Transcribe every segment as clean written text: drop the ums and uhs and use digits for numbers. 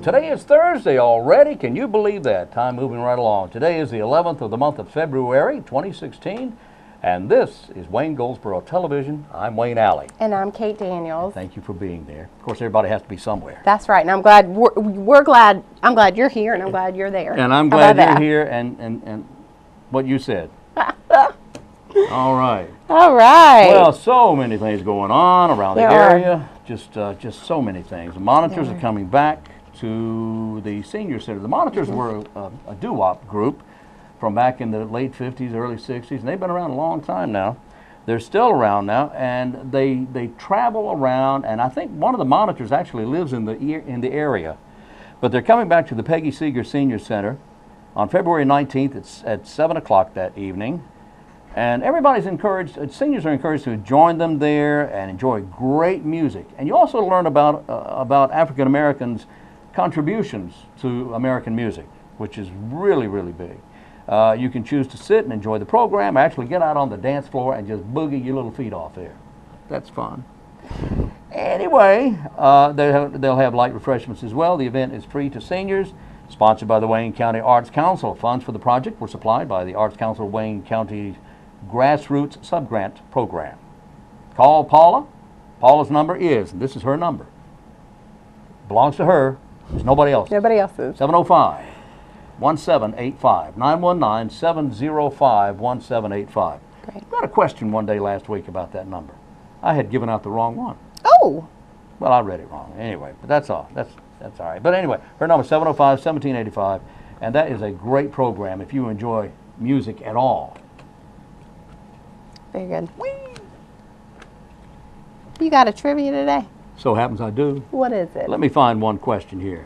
Today is Thursday already. Can you believe that? Time moving right along. Today is the 11th of the month of February, 2016, and this is Wayne Goldsboro Television. I'm Wayne Alley. And I'm Kate Daniels. Thank you for being there. Of course, everybody has to be somewhere. That's right, and I'm glad we're glad. I'm glad you're here, and I'm glad you're there. And I'm glad you're here, and what you said. All right. All right. Well, so many things going on around the area. Just so many things. The monitors are coming back to the senior center. The monitors were a doo-wop group from back in the late 50s, early 60s, and they've been around a long time now. They're still around now, and they travel around, and I think one of the monitors actually lives in the area. But they're coming back to the Peggy Seeger Senior Center on February 19th. It's at 7 o'clock that evening. And everybody's encouraged, seniors are encouraged to join them there and enjoy great music. And you also learn about African Americans' contributions to American music, which is really, really big. You can choose to sit and enjoy the program, or actually get out on the dance floor and just boogie your little feet off there. That's fun. Anyway, they'll have light refreshments as well. The event is free to seniors, sponsored by the Wayne County Arts Council. Funds for the project were supplied by the Arts Council of Wayne County Grassroots Subgrant Program. Call Paula. Paula's number is, and this is her number, belongs to her, there's nobody else. Nobody else's. 705-1785, 919-705-1785. Great. I got a question one day last week about that number. I had given out the wrong one. Oh. Well, I read it wrong anyway, but that's all. That's all right. But anyway, her number is 705-1785, and that is a great program if you enjoy music at all. Very good. Whee! You got a trivia today? So happens I do. What is it? Let me find one question here.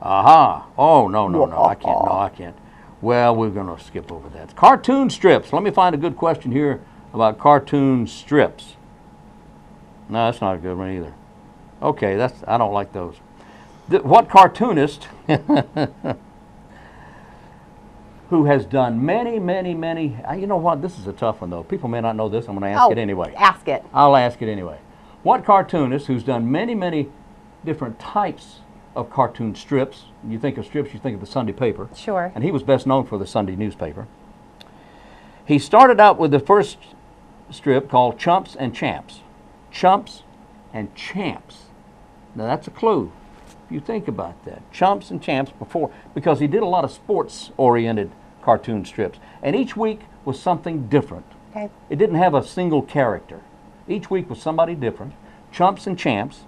Aha. Oh, no, I can't. No, I can't. Well, we're going to skip over that. Cartoon strips. Let me find a good question here about cartoon strips. No, that's not a good one either. Okay, I don't like those. What cartoonist who has done many, you know what, this is a tough one though. People may not know this, I'm going to ask it anyway. Ask it. I'll ask it anyway. What cartoonist who's done many different types of cartoon strips, you think of strips, you think of the Sunday paper. Sure. And he was best known for the Sunday newspaper. He started out with the first strip called Chumps and Champs. Chumps and Champs. Now that's a clue. If you think about that. Chumps and Champs because he did a lot of sports-oriented cartoon strips. And each week was something different. Okay. It didn't have a single character. Each week was somebody different. Chumps and Champs.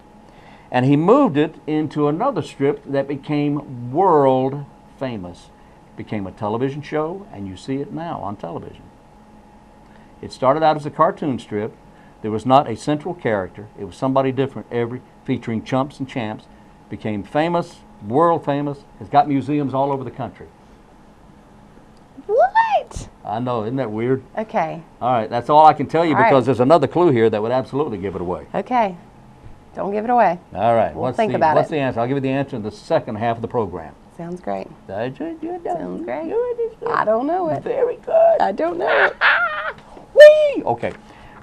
And he moved it into another strip that became world famous. It became a television show, and you see it now on television. It started out as a cartoon strip. There was not a central character. It was somebody different featuring Chumps and Champs. Became famous, world famous, has got museums all over the country. What? I know, isn't that weird? Okay. All right, that's all I can tell you because there's another clue here that would absolutely give it away. Okay. Don't give it away. All right. We'll think about it. What's the answer? I'll give you the answer in the second half of the program. Sounds great. Sounds great. I don't know it. Very good. I don't know it. Whee! Okay.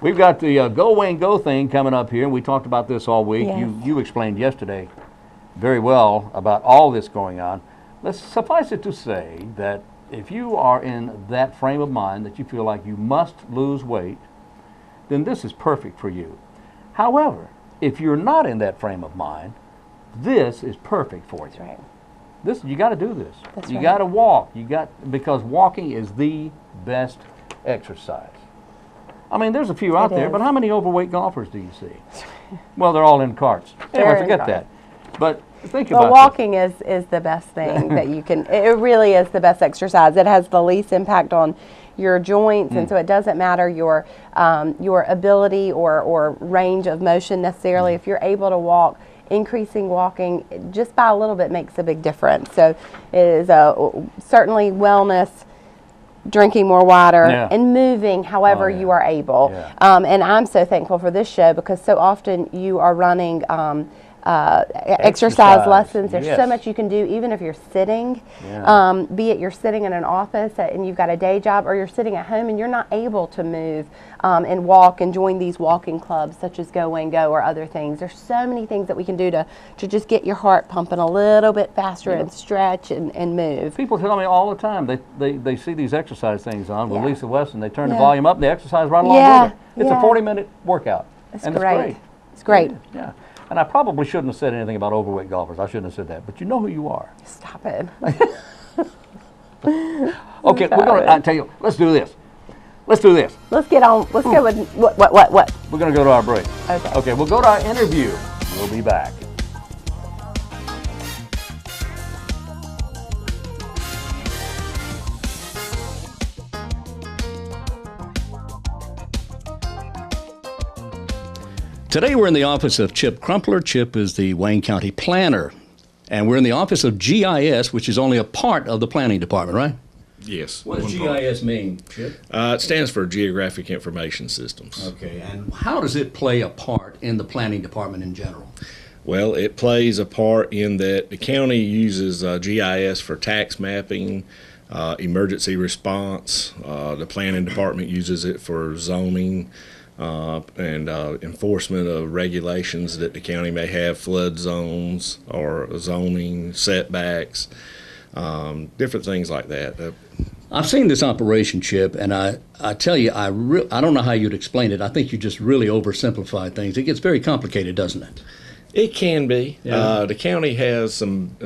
We've got the Go Wayne Go thing coming up here. We talked about this all week. Yes. You explained yesterday very well about all this going on. Let's suffice it to say that if you are in that frame of mind that you feel like you must lose weight, then this is perfect for you. However, if you're not in that frame of mind, this is perfect for you. That's right. You got to do this. That's you right. got to walk. Because walking is the best exercise. I mean, there's a few out there, but how many overweight golfers do you see? Well, they're all in carts. Anyway, forget that. But think about it. Walking is the best thing that you can, it really is the best exercise. It has the least impact on your joints, and so it doesn't matter your ability or range of motion necessarily. If you're able to walk, increasing walking just by a little bit makes a big difference. So it is certainly wellness, drinking more water, and moving however you are able. And I'm so thankful for this show because so often you are running exercise lessons. There's so Yes. much you can do, even if you're sitting, Yeah. be it you're sitting in an office and you've got a day job, or you're sitting at home and you're not able to move and walk and join these walking clubs such as Go and Go or other things. There's so many things that we can do to just get your heart pumping a little bit faster and stretch and move. People tell me all the time, they see these exercise things on with Yeah. Lisa Weston, they turn the Yeah. volume up and they exercise right along Yeah, with her. It's yeah. a 40-minute workout. It's and great. It's great. It's great. Yeah. And I probably shouldn't have said anything about overweight golfers. I shouldn't have said that. But you know who you are. Stop it. Okay, we're going to, I tell you, let's do this. Let's do this. Let's get on. Let's go with what? We're going to go to our break. Okay. Okay, we'll go to our interview. We'll be back. Today we're in the office of Chip Crumpler. Chip is the Wayne County planner. And we're in the office of GIS, which is only a part of the planning department, right? Yes. What does one part. GIS mean, Chip? It stands for Geographic Information Systems. Okay, and how does it play a part in the planning department in general? Well, it plays a part in that the county uses GIS for tax mapping, emergency response. The planning department uses it for zoning and enforcement of regulations that the county may have, flood zones or zoning setbacks, different things like that. I've seen this operation, Chip, and I tell you, I don't know how you'd explain it. I think you just really oversimplified things. It gets very complicated, doesn't it? It can be. Yeah. The county has some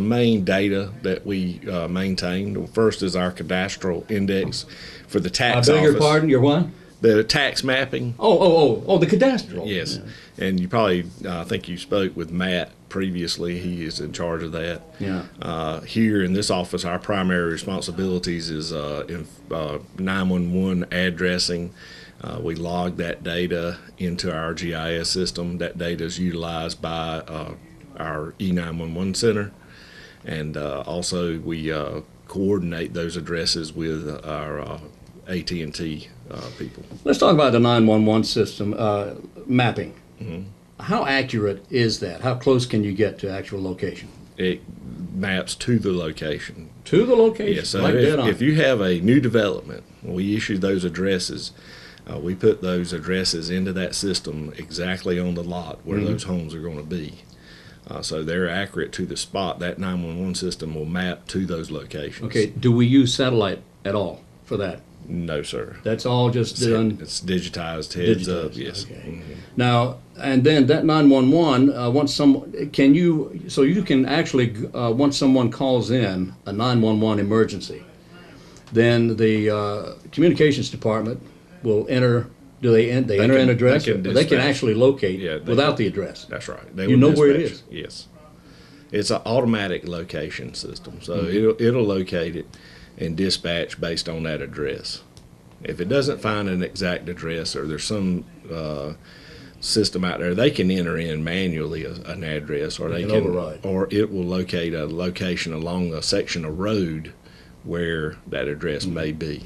main data that we maintain. The first is our cadastral index for the tax I beg office. your pardon, your what? The tax mapping. Oh, the cadastral. Yes. Yeah. And you probably, I think you spoke with Matt previously. He is in charge of that. Yeah. Here in this office, our primary responsibilities is 911 addressing. We log that data into our GIS system. That data is utilized by our E911 center. And also we coordinate those addresses with our AT&T people. Let's talk about the 911 system mapping. How accurate is that? How close can you get to actual location? It maps to the location. To the location? Yeah, so Right dead on. if you have a new development, we issue those addresses. We put those addresses into that system exactly on the lot where those homes are going to be. So they're accurate to the spot. That 911 system will map to those locations. Okay, do we use satellite at all for that? No, sir. That's all just done? It's digitized heads up, Digitized, yes. okay. Now, and then that 911, once you can actually, once someone calls in a 911 emergency, then the communications department will enter, they enter an address? they can Or they can dispatch. actually locate Yeah, they without can. the address? That's right. They You will know where it dispatch. Yes. It's an automatic location system, so Mm-hmm. it'll locate it and dispatch based on that address. If it doesn't find an exact address or there's some system out there, they can enter in manually an address, or they can can override. or it will locate a location along a section of road where that address may be.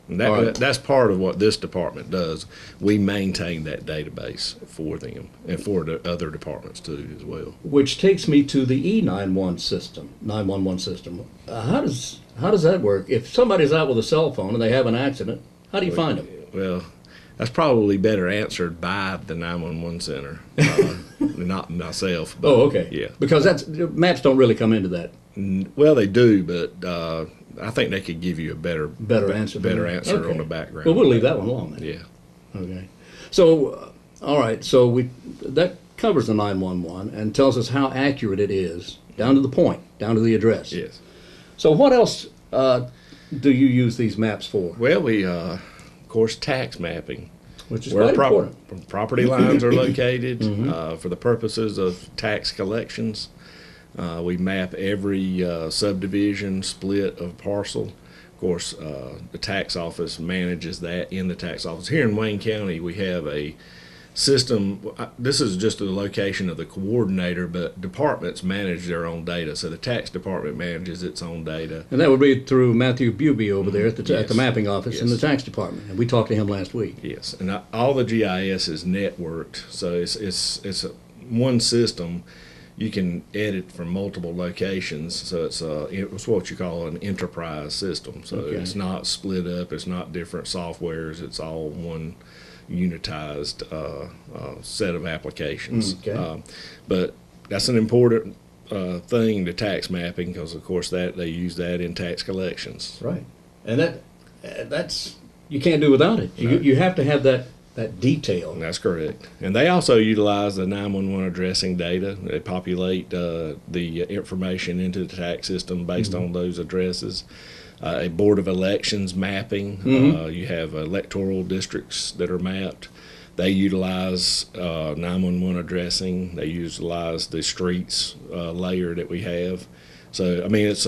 And All right. that's part of what this department does. We maintain that database for them and for the other departments too as well. Which takes me to the E911 system, 911 system. How does that work? If somebody's out with a cell phone and they have an accident, how do you find them? Well, that's probably better answered by the 911 center, not myself. But, Oh, okay. Yeah. Because maps don't really come into that. Well, they do, but I think they could give you a better Answer. better answer Okay. on the background. Well, we'll leave that one alone then. Yeah. Okay. So, all right. So that covers the 911 and tells us how accurate it is, down to the point, down to the address. Yes. So what else do you use these maps for? Well, we of course tax mapping. Which is Where quite important. property lines are located for the purposes of tax collections. We map every subdivision split of parcel. Of course, the tax office manages that in the tax office. Here in Wayne County, we have a system. This is just a location of the coordinator, but departments manage their own data. So the tax department manages its own data. And that would be through Matthew Buby over there at the Yes. mapping office in the Yes. tax department. And we talked to him last week. Yes, and all the GIS is networked, so it's one system, you can edit from multiple locations, so it's what you call an enterprise system. So it's not split up, it's not different softwares, it's all one unitized set of applications. But that's an important thing to tax mapping, because of course that they use that in tax collections. Right, and that's you can't do without it. You have to have that detail. That's correct. And they also utilize the 911 addressing data. They populate the information into the tax system based on those addresses. A Board of Elections mapping. You have electoral districts that are mapped. They utilize 911 addressing. They utilize the streets layer that we have. So, I mean, it's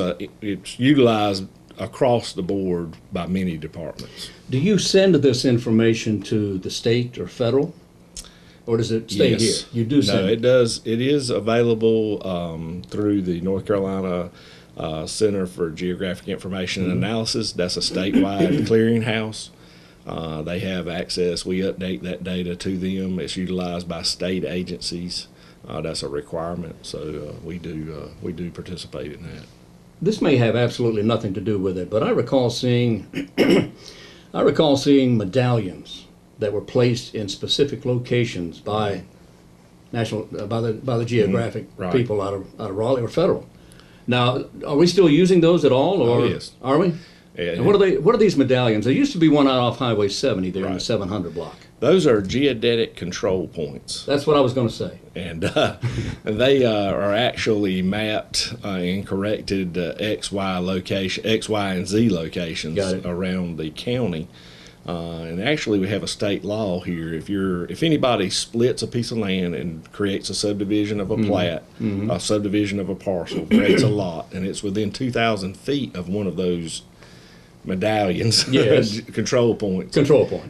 utilized across the board by many departments. Do you send this information to the state or federal, or does it stay here? You do send. No, it does. It is available through the North Carolina Center for Geographic Information and Analysis. That's a statewide clearinghouse. They have access. We update that data to them. It's utilized by state agencies. That's a requirement. So we do participate in that. This may have absolutely nothing to do with it, but I recall seeing medallions that were placed in specific locations by by the geographic people out of Raleigh or federal. Now, are we still using those at all, or yes. Are we? Yeah, and what are these medallions? There used to be one out off Highway 70 there in the 700 block. Those are geodetic control points. That's what I was going to say. And they are actually mapped and corrected X, Y, and Z locations around the county. And actually, we have a state law here. If anybody splits a piece of land and creates a subdivision of a plat, a subdivision of a parcel, creates a lot, and it's within 2,000 feet of one of those medallions, control points.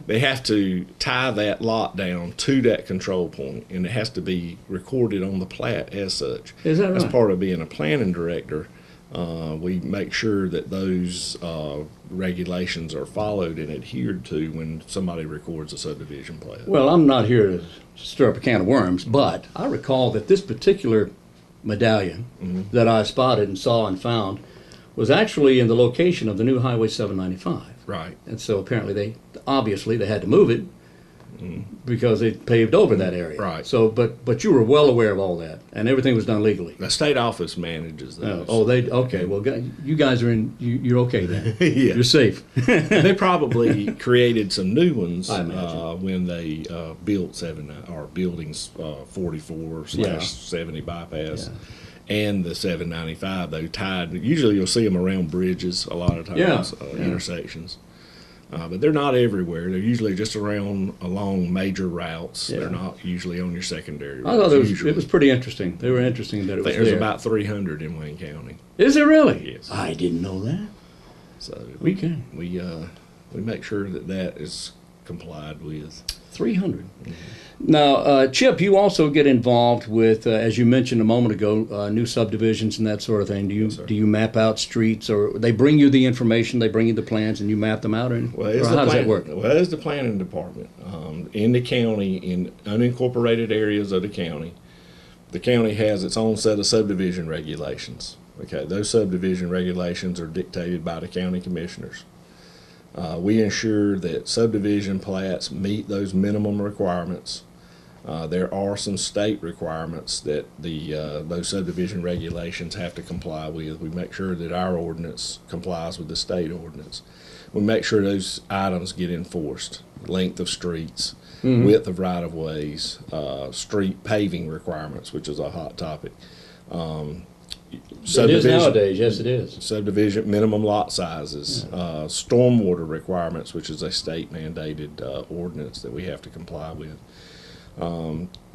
They have to tie that lot down to that control point, and it has to be recorded on the plat as such. Is that right? As part of being a planning director, we make sure that those regulations are followed and adhered to when somebody records a subdivision plat. Well, I'm not here to stir up a can of worms, but I recall that this particular medallion that I spotted and saw and found was actually in the location of the new Highway 795. Right. And so apparently they had to move it because they paved over that area. Right. So, but you were well aware of all that, and everything was done legally. The state office manages those. Okay. Well, you guys are in. You're okay then. Yeah. You're safe. They probably created some new ones I imagine. when they built buildings 44/70 bypass. Yeah. And the 795, though, tied. Usually you'll see them around bridges a lot of times, intersections. But they're not everywhere. They're usually just along major routes. Yeah. They're not usually on your secondary routes. I thought it was pretty interesting. They were interesting that it was there. There's about 300 in Wayne County. Is there really? Yes. I didn't know that. So we make sure that is complied with. 300. Now, Chip, you also get involved with, as you mentioned a moment ago, new subdivisions and that sort of thing. Do you map out streets, or they bring you the information, they bring you the plans, and you map them out, or how does that work? Well, it's the planning department in the county, in unincorporated areas of the county. The county has its own set of subdivision regulations. Okay, those subdivision regulations are dictated by the county commissioners. We ensure that subdivision plats meet those minimum requirements. There are some state requirements that those subdivision regulations have to comply with. We make sure that our ordinance complies with the state ordinance. We make sure those items get enforced. Length of streets, width of right-of-ways, street paving requirements, which is a hot topic. It is nowadays, yes it is. Subdivision minimum lot sizes, stormwater requirements, which is a state mandated ordinance that we have to comply with,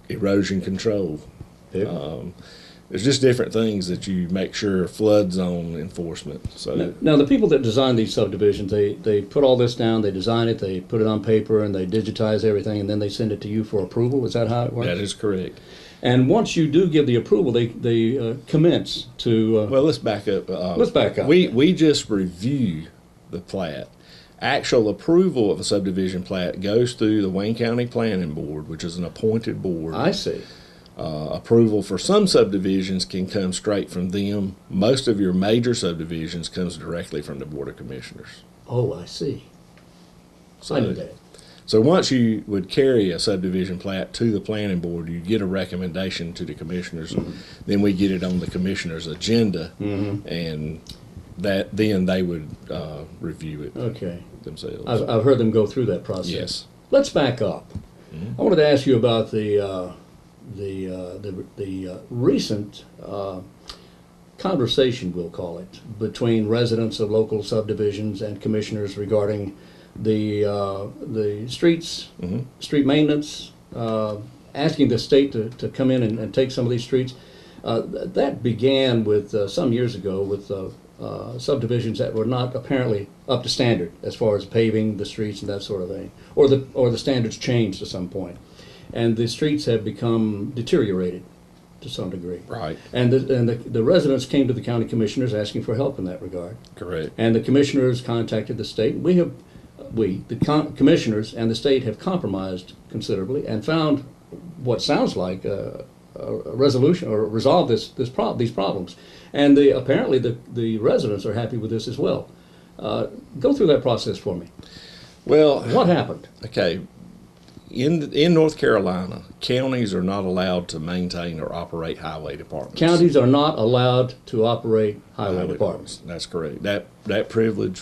erosion control. There's just different things that you make sure, flood zone enforcement. So now the people that design these subdivisions, they put all this down, they design it, they put it on paper, and they digitize everything, and then they send it to you for approval. Is that how it works? That is correct. And once you do give the approval, they commence to. Well, let's back up. Let's back up. We just review the plat. Actual approval of a subdivision plat goes through the Wayne County Planning Board, which is an appointed board. I see. Approval for some subdivisions can come straight from them. Most of your major subdivisions comes directly from the Board of Commissioners. Oh, I see. So, I knew that. so once you would carry a subdivision plat to the planning board, you get a recommendation to the commissioners. Then we get it on the commissioners' agenda, and then they would review it Okay. themselves. I've heard them go through that process. Yes. Let's back up. I wanted to ask you about the recent conversation, we'll call it, between residents of local subdivisions and commissioners regarding the streets, street maintenance, asking the state to come in and take some of these streets. That began with some years ago with subdivisions that were not apparently up to standard as far as paving the streets and that sort of thing, or the standards changed at some point, and the streets have become deteriorated to some degree. Right. And the residents came to the county commissioners asking for help in that regard. Correct. And the commissioners contacted the state. The commissioners and the state have compromised considerably and found what sounds like a resolution or resolve these problems. And apparently the residents are happy with this as well. Go through that process for me. Well, What happened? okay. In North Carolina, counties are not allowed to maintain or operate highway departments. Counties are not allowed to operate highway departments. That's correct. That privilege,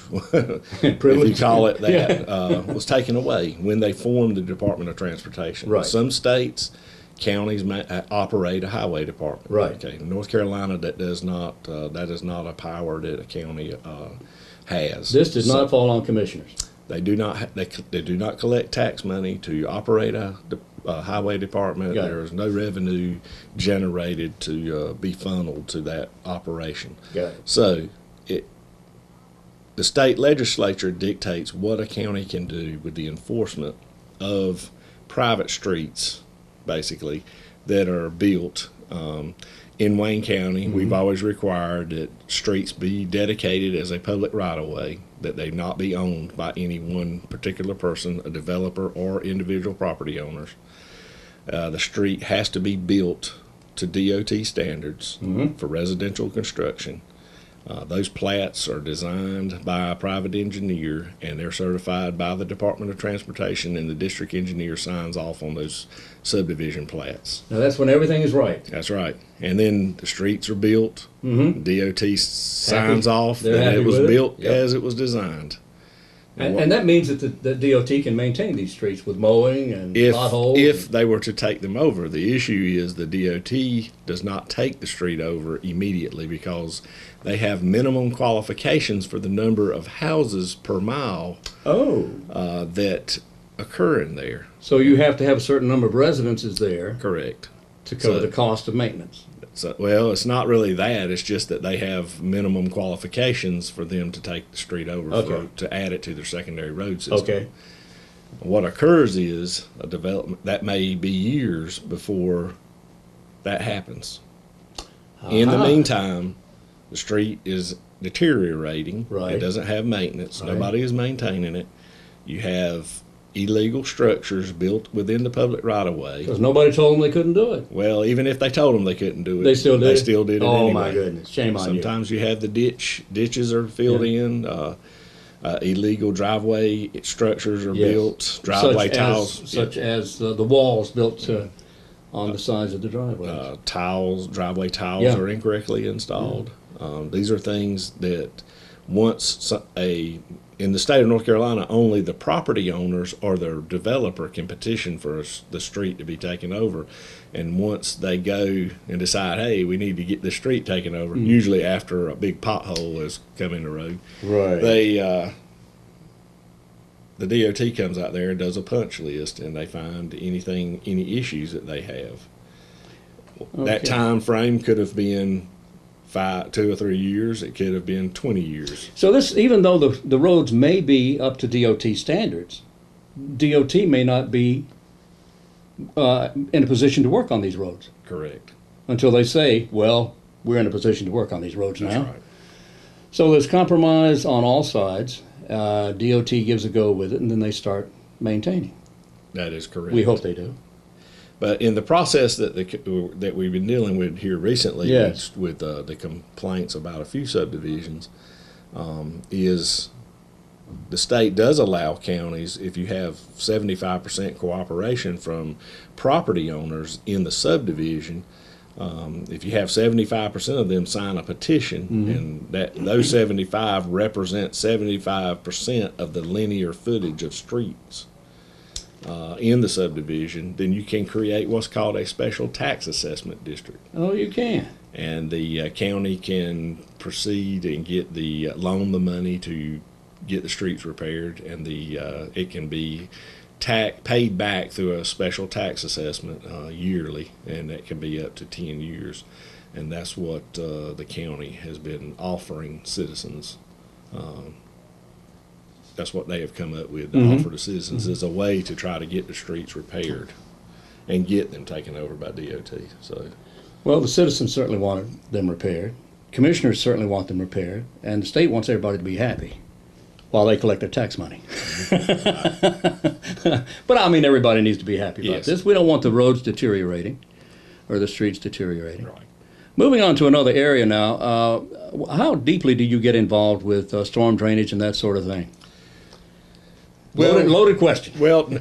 if Privilege. you call it that, Yeah. was taken away when they formed the Department of Transportation. Right. Some states, counties operate a highway department. Right. Okay. In North Carolina, that is not a power that a county has. This did not fall on commissioners. They do not. They do not collect tax money to operate a highway department. Got it. There is no revenue generated to be funneled to that operation. Got it. So, the state legislature dictates what a county can do with the enforcement of private streets, basically, that are built. In Wayne County, we've always required that streets be dedicated as a public right-of-way, that they not be owned by any one particular person, a developer or individual property owners. The street has to be built to DOT standards for residential construction. Those plats are designed by a private engineer, and they're certified by the Department of Transportation, and the district engineer signs off on those subdivision plats. Now that's when everything is right. That's right. And then the streets are built. DOT signs off They're that happy it was with it? built Yep. as it was designed. And that means that the DOT can maintain these streets with mowing and potholes. If they were to take them over, the issue is the DOT does not take the street over immediately because they have minimum qualifications for the number of houses per mile that occur in there. So you have to have a certain number of residences there Correct. to cover So- the cost of maintenance. So, well, it's not really that. It's just that they have minimum qualifications for them to take the street over Okay. to add it to their secondary road system. Okay. What occurs is a development that may be years before that happens. In the meantime, the street is deteriorating. Right. It doesn't have maintenance. Right. Nobody is maintaining it. You have illegal structures built within the public right-of-way. Because nobody told them they couldn't do it. Well, even if they told them they couldn't do it, They still did They it? still did it Oh, anyway. my goodness. Shame on you. Sometimes you have the ditches are filled in. Illegal driveway structures are Yes. built. Driveway tiles. Such as the walls built on the sides of the driveways. Driveway tiles Yeah. are incorrectly installed. These are things that in the state of North Carolina, only the property owners or the developer can petition for the street to be taken over. And once they go and decide, hey, we need to get this street taken over, usually after a big pothole has come in the road, Right. the DOT comes out there and does a punch list, and they find any issues that they have. That Okay. time frame could have been 2 or 3 years. It could have been 20 years. So this, even though the roads may be up to DOT standards, DOT may not be in a position to work on these roads Correct. until they say, well, we're in a position to work on these roads now. That's right. So there's compromise on all sides. DOT gives a go with it, and then they start maintaining. That is correct. We hope they do. But in the process that that we've been dealing with here recently, Yes. with the complaints about a few subdivisions, is the state does allow counties, if you have 75% cooperation from property owners in the subdivision, if you have 75% of them sign a petition, and those 75 represent 75% of the linear footage of streets in the subdivision, then you can create what's called a special tax assessment district. Oh, you can. And the county can proceed and get loan the money to get the streets repaired, and it can be paid back through a special tax assessment yearly, and that can be up to 10 years. And that's what the county has been offering citizens. That's what they have come up with to offer to citizens as a way to try to get the streets repaired and get them taken over by DOT. So, Well, the citizens certainly want them repaired. Commissioners certainly want them repaired, and the state wants everybody to be happy while they collect their tax money. But I mean, everybody needs to be happy about this. We don't want the roads deteriorating or the streets deteriorating. right. Moving on to another area now, how deeply do you get involved with storm drainage and that sort of thing? Well, Loaded question. Well,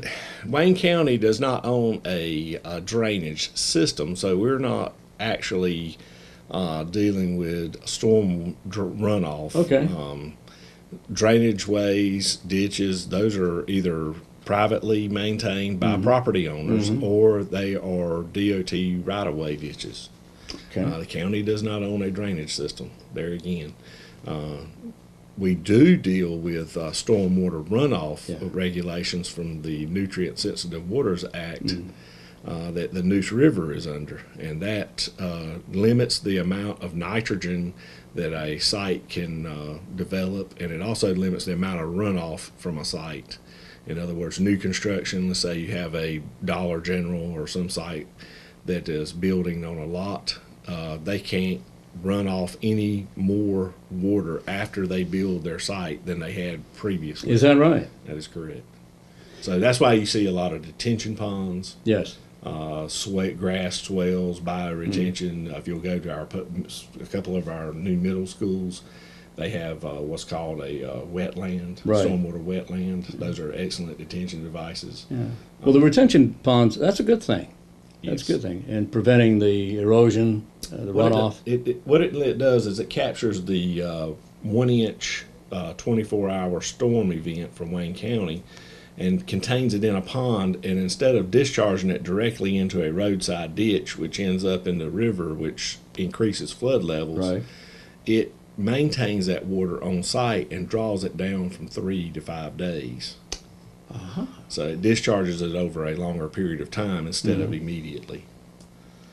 Wayne County does not own a drainage system, so we're not actually dealing with storm runoff. Okay. Drainage ways, ditches, those are either privately maintained by property owners or they are DOT right-of-way ditches. Okay. The county does not own a drainage system, there again. We do deal with stormwater runoff regulations from the Nutrient Sensitive Waters Act that the Neuse River is under, and that limits the amount of nitrogen that a site can develop, and it also limits the amount of runoff from a site. In other words, new construction, let's say you have a Dollar General or some site that is building on a lot, they can't run off any more water after they build their site than they had previously. Is that right? That is correct. So that's why you see a lot of detention ponds, Yes. grass swells, bioretention. If you'll go to a couple of our new middle schools, they have what's called a wetland, Right. stormwater wetland. Those are excellent detention devices. Yeah. Well, the retention ponds, that's a good thing. That's Yes. a good thing. And preventing the erosion, the runoff. What it does is it captures the 1 inch 24-hour storm event from Wayne County and contains it in a pond, and instead of discharging it directly into a roadside ditch, which ends up in the river, which increases flood levels, Right. it maintains that water on site and draws it down from 3 to 5 days. So it discharges it over a longer period of time instead of immediately.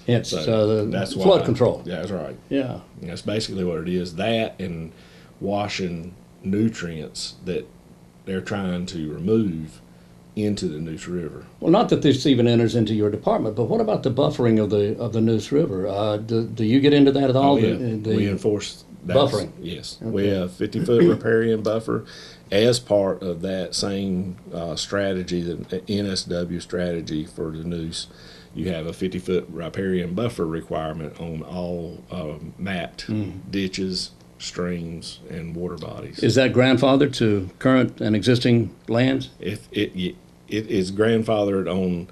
It's So the that's flood why- control. Yeah, that's right. Yeah. And that's basically what it is. That and washing nutrients that they're trying to remove into the Neuse River. Well, not that this even enters into your department, but what about the buffering of the Neuse River? Do you get into that at all? We enforce that. buffering. Yes. We have 50-foot riparian buffer as part of that same strategy, the NSW strategy for the Neuse. You have a 50-foot riparian buffer requirement on all mapped ditches, streams, and water bodies. Is that grandfathered to current and existing lands? If it is grandfathered on,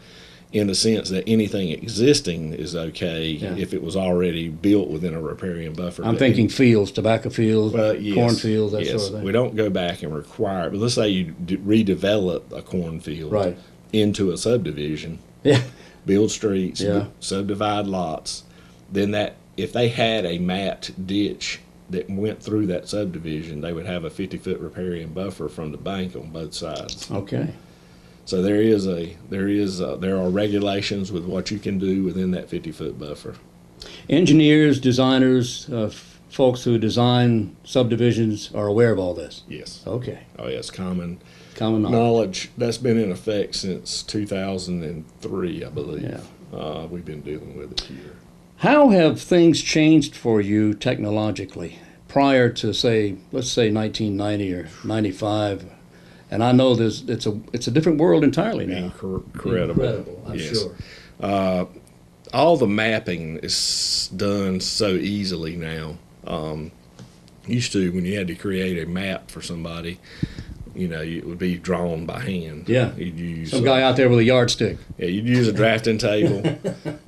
in the sense that anything existing is okay if it was already built within a riparian buffer. I'm thinking fields, tobacco fields, Yes, cornfields, that yes. sort of thing. We don't go back and require it, but let's say you redevelop a cornfield Right. into a subdivision, Yeah. build streets, Yeah. subdivide lots, then that if they had a mapped ditch that went through that subdivision, they would have a 50-foot riparian buffer from the bank on both sides. Okay. So there are regulations with what you can do within that 50-foot buffer. Engineers, designers, folks who design subdivisions are aware of all this. Yes. Okay. Oh, yes, common Common knowledge. knowledge. That's been in effect since 2003, I believe. Yeah. We've been dealing with it here. How have things changed for you technologically prior to, let's say 1990 or 95? And I know it's a different world entirely now. Incredible. Incredible, I'm Yes. sure. All the mapping is done so easily now. Used to, when you had to create a map for somebody, it would be drawn by hand. Yeah. You'd use Some guy out there with a yardstick. Yeah, you'd use a drafting table.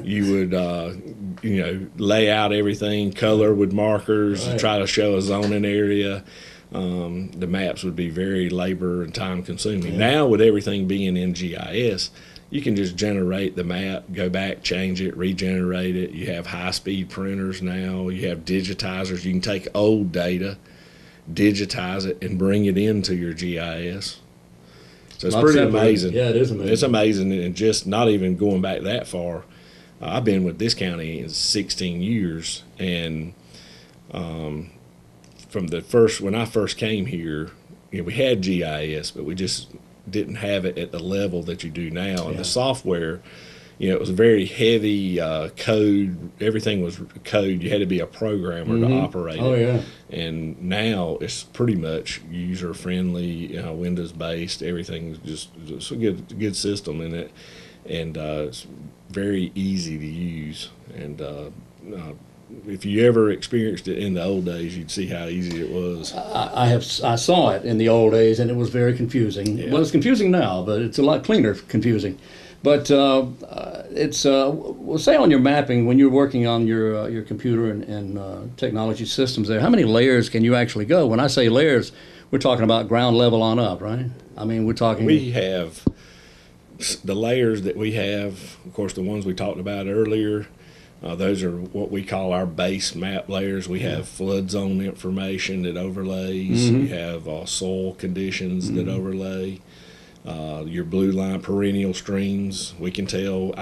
You would, lay out everything, color with markers, Right. try to show a zoning area. The maps would be very labor and time consuming. Now, with everything being in GIS, you can just generate the map, go back, change it, regenerate it. You have high-speed printers now. You have digitizers. You can take old data, digitize it, and bring it into your GIS. So it's Lot pretty simpler. amazing. Yeah, it is amazing. It's amazing, and just not even going back that far. I've been with this county in 16 years, and from when I first came here, we had GIS, but we just didn't have it at the level that you do now. And the software, it was very heavy code. Everything was code. You had to be a programmer to operate Oh, it. yeah. And now it's pretty much user friendly, Windows based. Everything's just a good system in it, and it's very easy to use. And if you ever experienced it in the old days, you'd see how easy it was. I saw it in the old days, and it was very confusing. Yeah. Well, it's confusing now, but it's a lot cleaner confusing. But we'll say on your mapping, when you're working on your computer and technology systems there, how many layers can you actually go? When I say layers, we're talking about ground level on up, right? I mean, we're talking... We have the layers that we have, of course, the ones we talked about earlier. Those are what we call our base map layers. We have flood zone information that overlays. We have soil conditions that overlay. Your blue line perennial streams. I can tell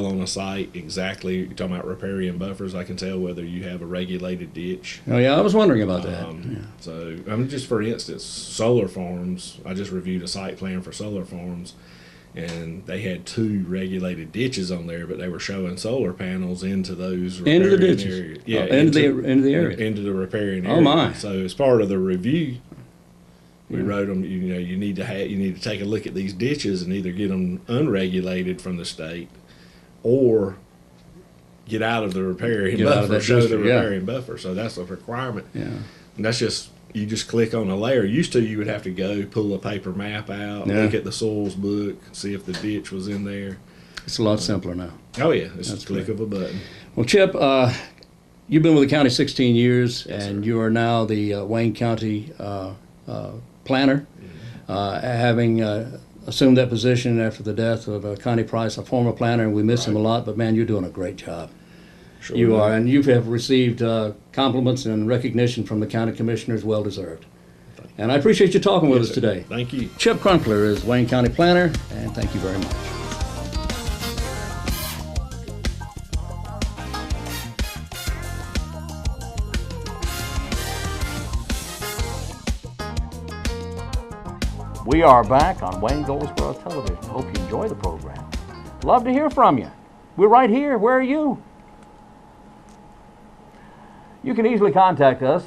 on a site exactly. You're talking about riparian buffers. I can tell whether you have a regulated ditch. Oh, yeah, I was wondering about that. So, just for instance, solar farms. I just reviewed a site plan for solar farms, and they had 2 regulated ditches on there, but they were showing solar panels into those Into the riparian ditches? areas. Yeah, Oh, into the area? Into the riparian Oh, area. my. So as part of the review, we wrote them. You need to take a look at these ditches and either get them unregulated from the state, or get out of the riparian Get out of buffer. that Show the district, yeah. riparian buffer. So that's a requirement. Yeah. And that's just, you just click on a layer. Used to, you would have to go pull a paper map out, Yeah. look at the soils book, see if the ditch was in there. It's a lot simpler now. Oh yeah, it's That's a click great. of a button. Well, Chip, you've been with the county 16 years, Yes, and sir. you are now the Wayne County planner, having assumed that position after the death of Connie Price, a former planner, and we miss him a lot, but man, you're doing a great job. Sure You will. are, and you have received compliments and recognition from the county commissioners, well deserved. And I appreciate you talking with Yes, us sir. today. Thank you. Chip Crumpler is Wayne County planner, and thank you very much. We are back on Wayne Goldsboro Television. Hope you enjoy the program. Love to hear from you. We're right here. Where are you? You can easily contact us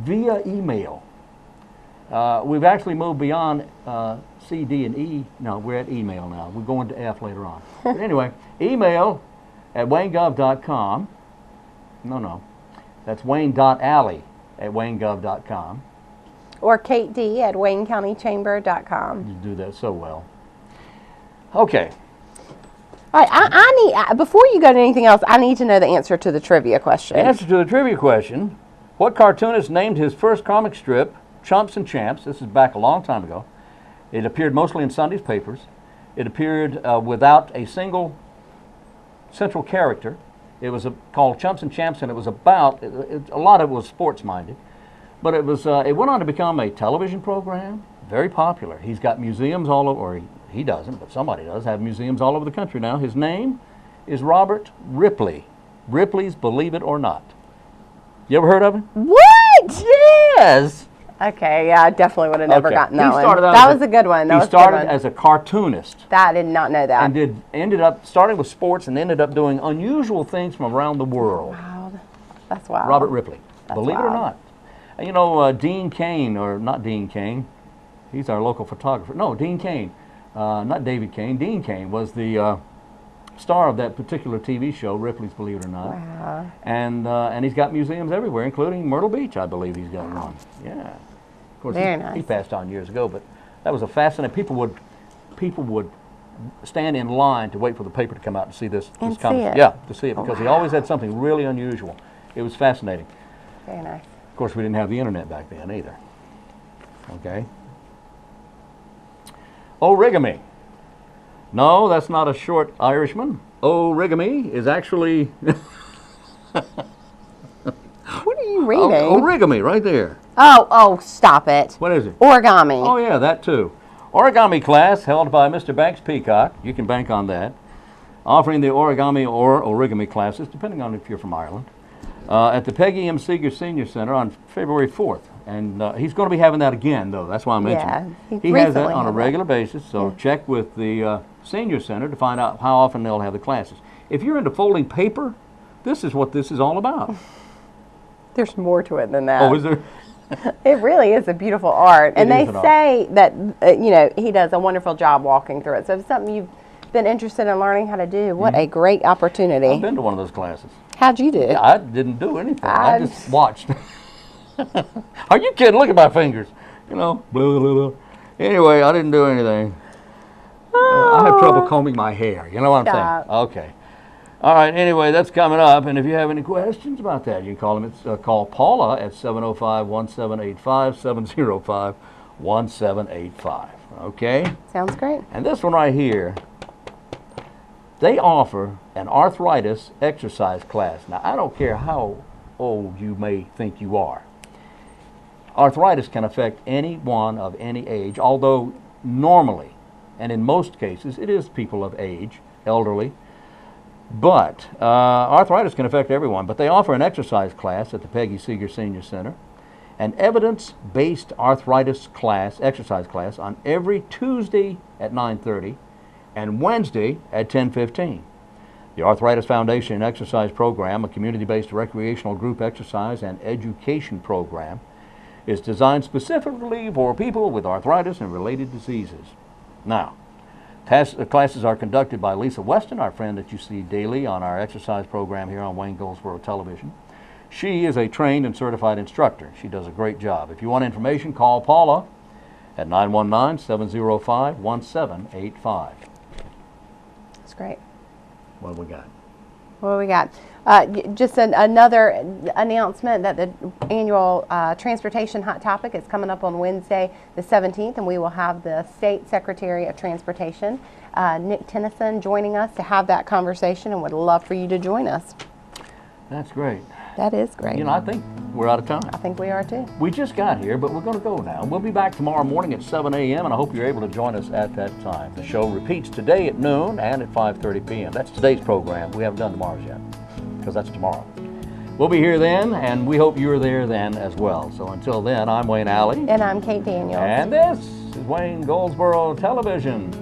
via email. We've actually moved beyond C, D, and E. No, we're at email now. We're going to F later on. But anyway, email at waynegov.com. No. That's wayne.alley@waynegov.com. Or Kate D at waynecountychamber.com. You do that so well. Okay. All right, I need, before you go to anything else, I need to know the answer to the trivia question. Answer to the trivia question: what cartoonist named his first comic strip Chumps and Champs? This is back a long time ago. It appeared mostly in Sunday's papers. It appeared without a single central character. It was called Chumps and Champs, and it was about, a lot of it was sports-minded. But it was. It went on to become a television program, very popular. He's got museums all over, or he doesn't, but somebody does have museums all over the country now. His name is Robert Ripley. Ripley's Believe It or Not. You ever heard of him? What? Yes. Okay, yeah, I definitely would have never Okay. gotten He that one. started out That as was a good one. That He was a good started one. as a cartoonist That I did not know that. and ended up starting with sports and ended up doing unusual things from around the world. Wow, that's wild. Robert Ripley. Believe it or wild. not. And you know, Dean Cain, or not Dean Cain, he's our local photographer. No, Dean Cain, not David Cain. Dean Cain was the star of that particular TV show, Ripley's Believe It or Not. Wow. And he's got museums everywhere, including Myrtle Beach, I believe he's got one. Yeah. Of course, Very he nice. passed on years ago, but that was a fascinating. People would stand in line to wait for the paper to come out to see this. And this comic. see it. Yeah, to see it, because he always had something really unusual. It was fascinating. Very nice. Of course, we didn't have the internet back then either. Okay. Origami. No, that's not a short Irishman. Origami is actually What are you reading? origami right there. Oh, stop it. What is it? Origami. Oh yeah, that too. Origami class held by Mr. Banks Peacock. You can bank on that. Offering the origami or origami classes, depending on if you're from Ireland, at the Peggy M. Seeger Senior Center on February 4th. And he's going to be having that again, though. That's why I mentioned it. he He has that recently on a had that. regular basis, so check with the Senior Center to find out how often they'll have the classes. If you're into folding paper, this is what this is all about. There's more to it than that. Oh, is there? It really is a beautiful art. And It they is an art. say that, you know, he does a wonderful job walking through it. So if it's something you've been interested in learning how to do, what a great I've opportunity. been to one of those classes. How'd you do it? I didn't do anything. I I've- just watched. Are you kidding? Look at my fingers. You know, blah, blah, blah. Anyway, I didn't do anything. I have trouble combing my hair. You know what I'm Stop. saying? Okay. All right. Anyway, that's coming up. And if you have any questions about that, you can call him. Call Paula at 705-1785, 705-1785. Okay? Sounds great. And this one right here, they offer an arthritis exercise class. Now, I don't care how old you may think you are. Arthritis can affect anyone of any age, although normally, and in most cases, it is people of age, elderly. But arthritis can affect everyone. But they offer an exercise class at the Peggy Seeger Senior Center, an evidence-based arthritis class, exercise class, on every Tuesday at 9:30 and Wednesday at 10:15. The Arthritis Foundation Exercise Program, a community-based recreational group exercise and education program, is designed specifically for people with arthritis and related diseases. Now, classes are conducted by Lisa Weston, our friend that you see daily on our exercise program here on Wayne Goldsboro Television. She is a trained and certified instructor. She does a great job. If you want information, call Paula at 919-705-1785. That's great. What do we got? What do we got? Just another announcement that the annual Transportation Hot Topic is coming up on Wednesday the 17th, and we will have the State Secretary of Transportation, Nick Tennyson, joining us to have that conversation, and would love for you to join us. That's great. That is great. You know, I think we're out of time. I think we are too. We just got here, but we're going to go now. We'll be back tomorrow morning at 7 a.m., and I hope you're able to join us at that time. The show repeats today at noon and at 5:30 p.m. That's today's program. We haven't done tomorrow's yet, because that's tomorrow. We'll be here then, and we hope you're there then as well. So until then, I'm Wayne Alley. And I'm Kate Daniels. And this is Wayne Goldsboro Television.